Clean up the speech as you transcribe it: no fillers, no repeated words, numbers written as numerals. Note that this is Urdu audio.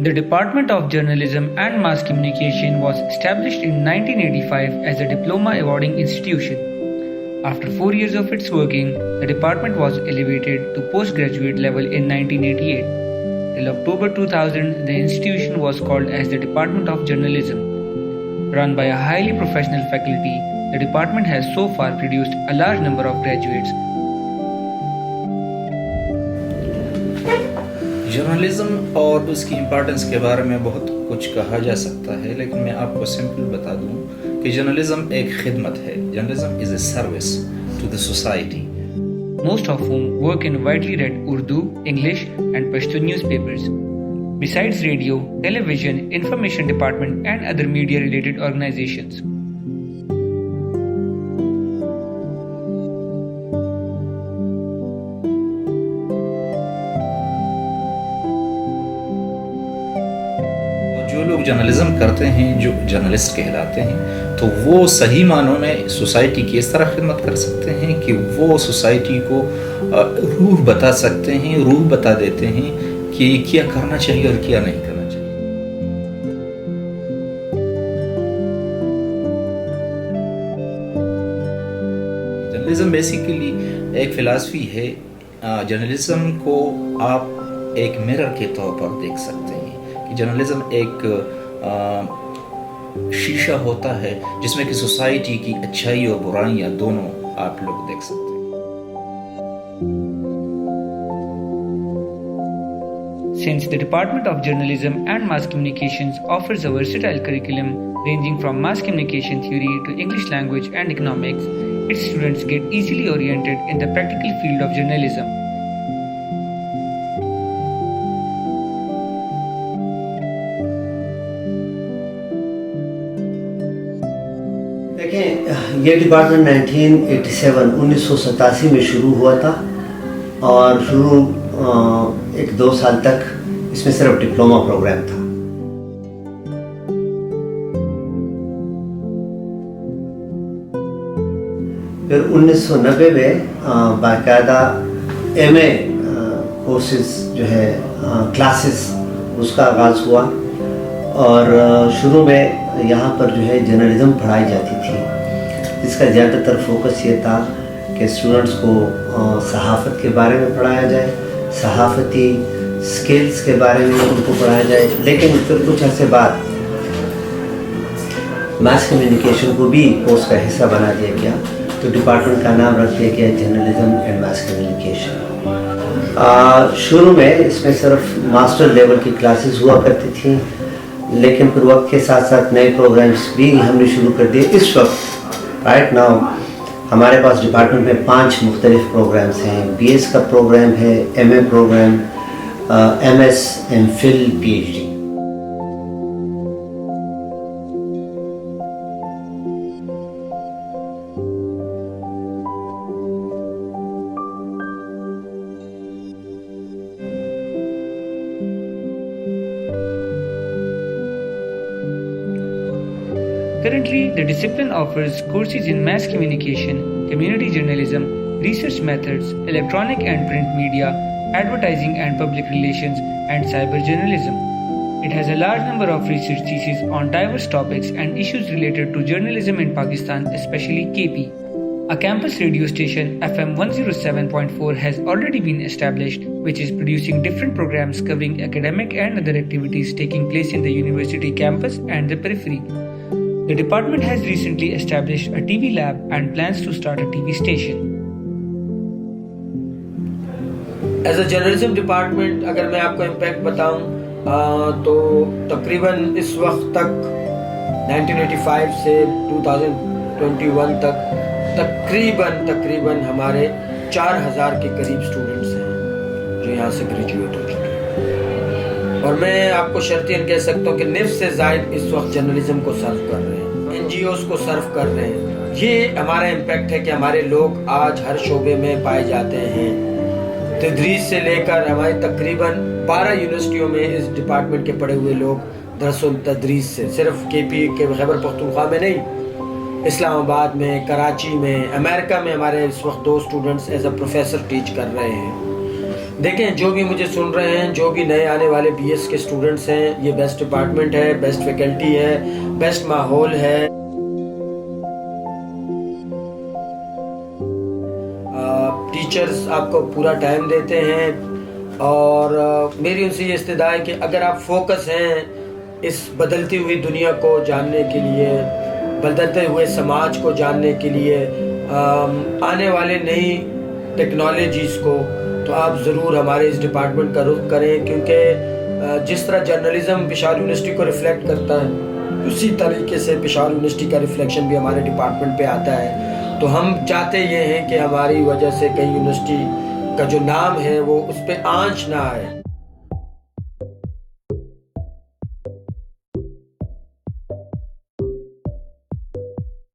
The Department of Journalism and Mass Communication was established in 1985 as a diploma awarding institution. After 4 years of its working, the department was elevated to postgraduate level in 1988. Till October 2000, the institution was called as the Department of Journalism. Run by a highly professional faculty, the department has so far produced a large number of graduates. Journalism اور اس کی امپارٹنس کے بارے میں بہت کچھ کہا جا سکتا ہے، لیکن میں آپ کو سمپل بتا دوں کہ جرنلزم ایک خدمت ہے. Journalism is a service to the society. Most of whom work in widely read Urdu, English and Pashto newspapers. Besides radio, television, information department and other media related organizations. جو لوگ جرنلزم کرتے ہیں، جو جرنلسٹ کہلاتے ہیں، تو وہ صحیح معنوں میں سوسائٹی کی اس طرح خدمت کر سکتے ہیں کہ وہ سوسائٹی کو روح بتا سکتے ہیں، روح بتا دیتے ہیں کہ کیا کرنا چاہیے اور کیا نہیں کرنا چاہیے. جرنلزم بیسیکلی ایک فلسفی ہے. جرنلزم کو آپ ایک مرر کے طور پر دیکھ سکتے ہیں کہ جرنلزم ایک شیشہ ہوتا ہے جس میں کہ سوسائٹی کی اچھائی اور برائیاں دونوں آپ لوگ دیکھ سکتے ہیں. Since the Department of Journalism and Mass Communications offers a versatile curriculum ranging from mass communication theory to English language and economics, its students get easily oriented in the practical field of journalism. دیکھیں، یہ ڈپارٹمنٹ 1987 میں شروع ہوا تھا اور شروع 1-2 سال تک اس میں صرف ڈپلوما پروگرام تھا. پھر 1990 میں باقاعدہ ایم اے کورسز جو ہے کلاسز اس کا آغاز ہوا اور شروع میں یہاں پر جو ہے جرنلزم پڑھائی جاتی تھی، جس کا زیادہ تر فوکس یہ تھا کہ اسٹوڈنٹس کو صحافت کے بارے میں پڑھایا جائے، صحافتی سکلز کے بارے میں ان کو پڑھایا جائے. لیکن پھر کچھ عرصے بعد ماس کمیونیکیشن کو بھی کورس کا حصہ بنا دیا گیا، تو ڈپارٹمنٹ کا نام رکھ دیا گیا جرنلزم اینڈ ماس کمیونیکیشن. شروع میں اس میں صرف ماسٹر لیول کی کلاسز ہوا کرتی تھیں، لیکن پھر وقت کے ساتھ ساتھ نئے پروگرامز بھی ہم نے شروع کر دیے. اس وقت رائٹ ناؤ ہمارے پاس ڈپارٹمنٹ میں 5 مختلف پروگرامز ہیں. بی ایس کا پروگرام ہے، M A programme, M S, M Phil, P H D. Currently, the discipline offers courses in mass communication, community journalism, research methods, electronic and print media, advertising and public relations, and cyber journalism. It has a large number of research theses on diverse topics and issues related to journalism in Pakistan, especially KP. A campus radio station, FM 107.4, has already been established, which is producing different programs covering academic and other activities taking place in the university campus and the periphery. The department has recently established a TV lab and plans to start a TV station. As a journalism department اگر میں آپ کو امپیکٹ بتاؤں تو تقریباً اس وقت تک 1985 سے 2021 تک تقریباً ہمارے 4000 کے قریب اسٹوڈنٹس ہیں جو یہاں سے گریجویٹ ہو چکے ہیں، اور میں آپ کو شرطیاً کہہ سکتا ہوں کہ نصف سے زائد اس وقت جرنلزم کو سرو کر رہے ہیں، این جی اوز کو سرو کر رہے ہیں. یہ ہمارا امپیکٹ ہے کہ ہمارے لوگ آج ہر شعبے میں پائے جاتے ہیں. تدریس سے لے کر ہمارے تقریباً 12 یونیورسٹیوں میں اس ڈپارٹمنٹ کے پڑھے ہوئے لوگ درس و تدریس سے، صرف کے پی کے خیبر پختونخوا میں نہیں، اسلام آباد میں، کراچی میں، امریکہ میں ہمارے اس وقت 2 students as a professor teach کر رہے ہیں. دیکھیں جو بھی مجھے سن رہے ہیں, جو بھی نئے آنے والے بی ایس کے اسٹوڈنٹس ہیں, یہ بیسٹ ڈپارٹمنٹ ہے, بیسٹ فیکلٹی ہے, بیسٹ ماحول ہے. ٹیچرز آپ کو پورا ٹائم دیتے ہیں, اور میری ان سے یہ استدعا ہے کہ اگر آپ فوکس ہیں اس بدلتی ہوئی دنیا کو جاننے کے لیے, بدلتے ہوئے سماج کو جاننے کے لیے, آنے والے نئی ٹیکنالوجیز کو, تو آپ ضرور ہمارے اس ڈپارٹمنٹ کا رخ کریں, کیونکہ جس طرح جرنلزم پشاور یونیورسٹی کو ریفلیکٹ کرتا ہے اسی طریقے سے پشاور یونیورسٹی کا ریفلیکشن بھی ہمارے ڈپارٹمنٹ پہ آتا ہے. تو ہم چاہتے یہ ہیں کہ ہماری وجہ سے کہیں یونیورسٹی کا جو نام ہے وہ اس پہ آنچ نہ آئے.